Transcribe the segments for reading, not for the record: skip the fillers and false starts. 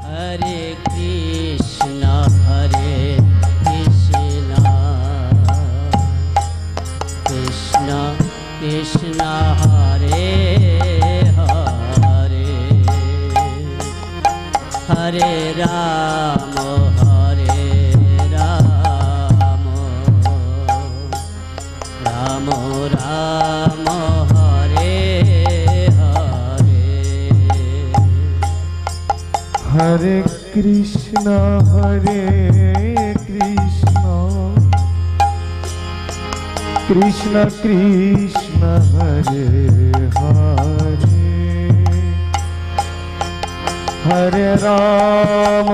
Hare Krishna Krishna Krishna Hare Hare Hare Ram Ram Ram Hare Hare Hare Krishna Krishna Krishna Hare Hare Hare Ram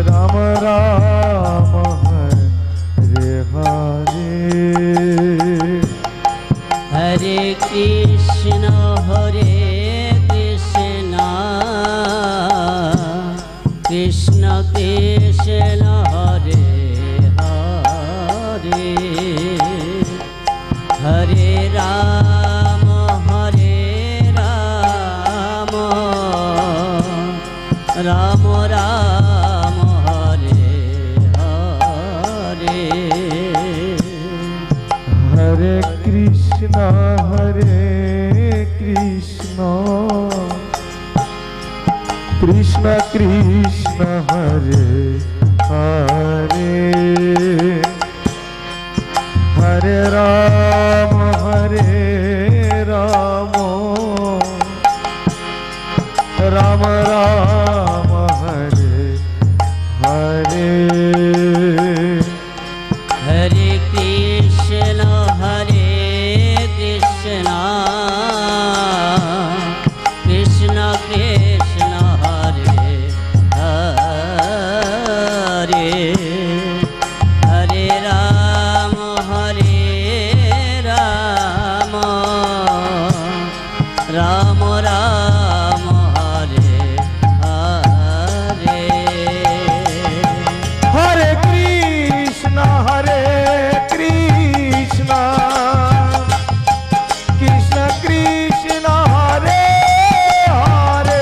Ram Ram Hare Hare Hare Krishna Krishna Krishna Hare Hare Hare Ram Ram Ram Hare Hare Hare Krishna Krishna Krishna Hare Hare Hare Ram Ram Ram Hare Hare Hare Krishna Krishna Krishna Hare Hare Hare Ram Ram Ram Hare Hare Hare Krishna Krishna Krishna Hare Hare Hare Ram Ram Ram Hare Hare Hare Krishna Krishna Krishna Hare Hare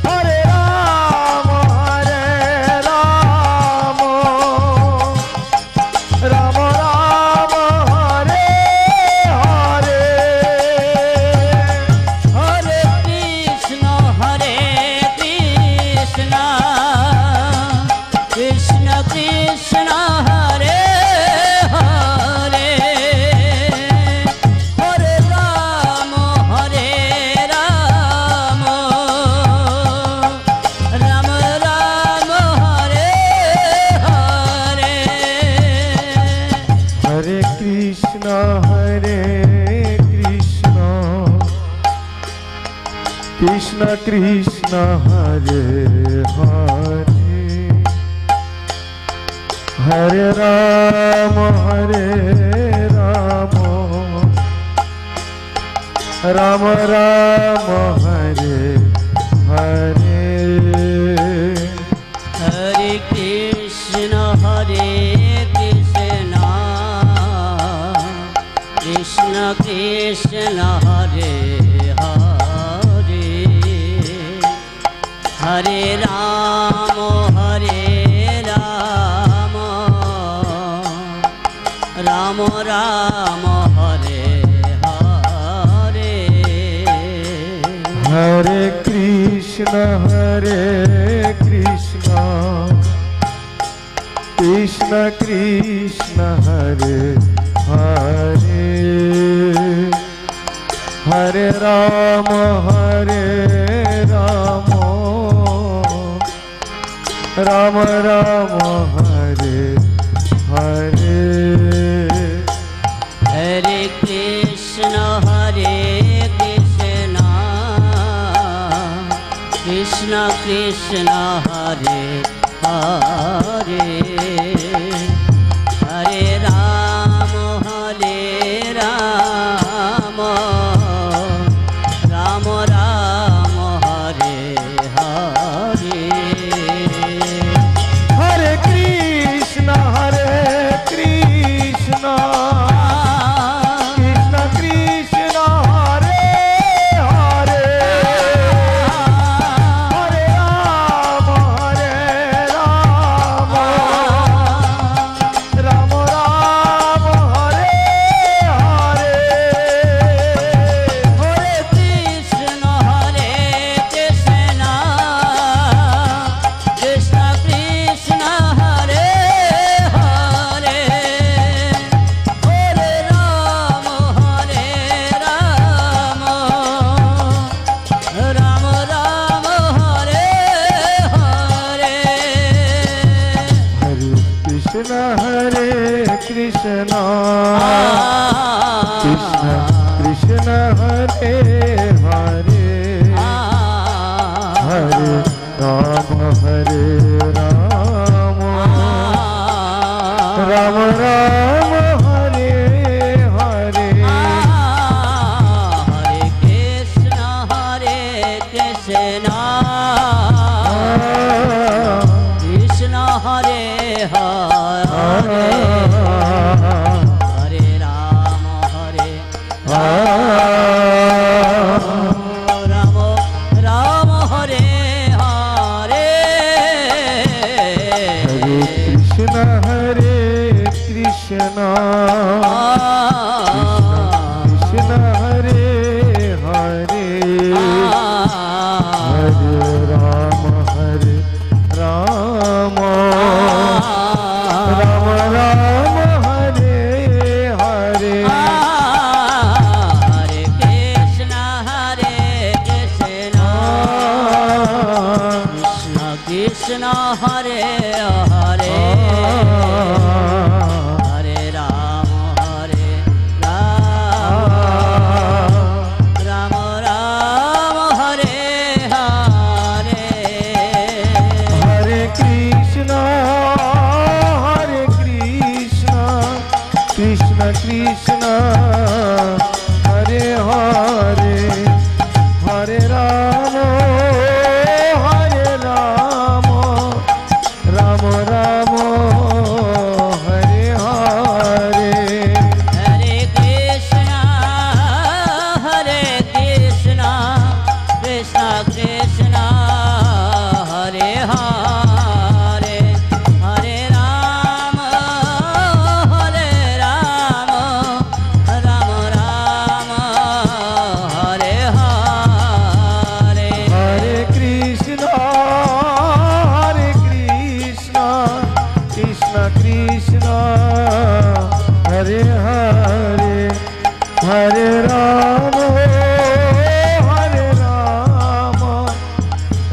Hare Ram Ram Ram Hare Hare Hare Krishna Krishna Krishna Hare Hare Hare Ram Ram Ram Hare Hare Hare Krishna Krishna Krishna Hare Hare Hare Ram Ram Ram Hare Hare Hare Krishna Krishna Krishna Hare Hare Hare Ram Ram Ram Hare Hare Hare Krishna Krishna Krishna Hare Hare Hare Ram Ram Ram Hare Hare Hare Krishna Krishna Krishna Hare Hare Hare Ram Ram Ram Hare Hare Hare Krishna Krishna Hare Hare Hare Ram Ram Ram Hare Hare Hare Krishna Krishna Hare Hare Hare Ram Ram Ram Hare Hare Hare Krishna Krishna Krishna Hare Hare Hare Ram Ram Ram Hare Hare Hare Krishna Krishna Krishna Hare Hare Hare Ram Ram Ram Hare Hare Hare Krishna Krishna Krishna Hare Hare Hare Ram Ram Ram Hare Hare Hare Krishna Krishna Krishna Hare Hare Hare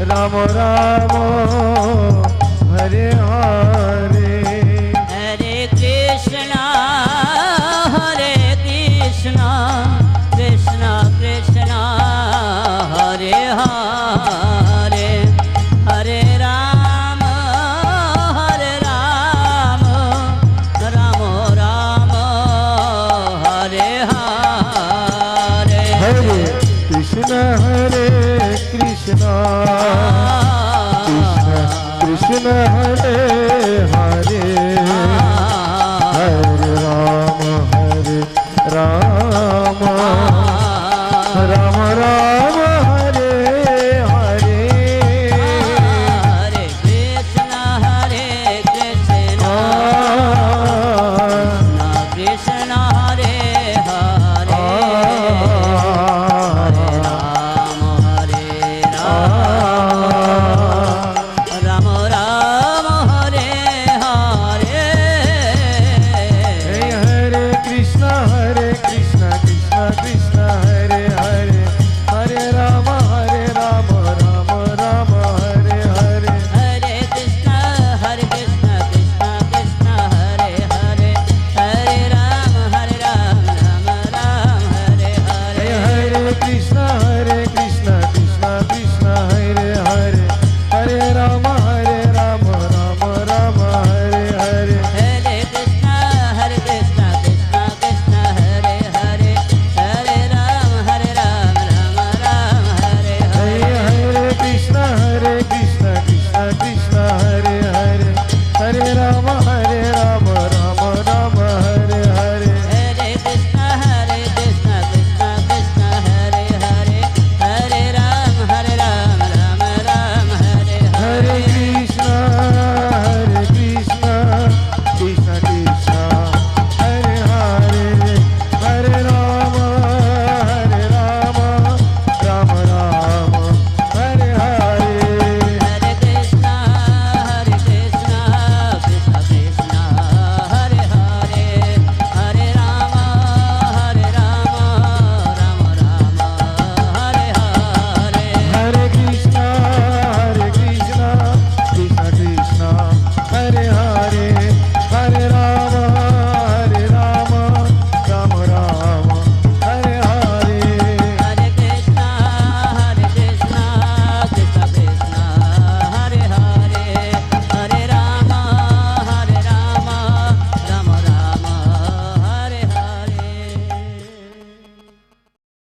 Ram Ram Hare Hare Hare Krishna Krishna Krishna Hare Hare Hare Ram Ram Ram Hare Hare Hare Krishna Krishna Krishna Hare Hare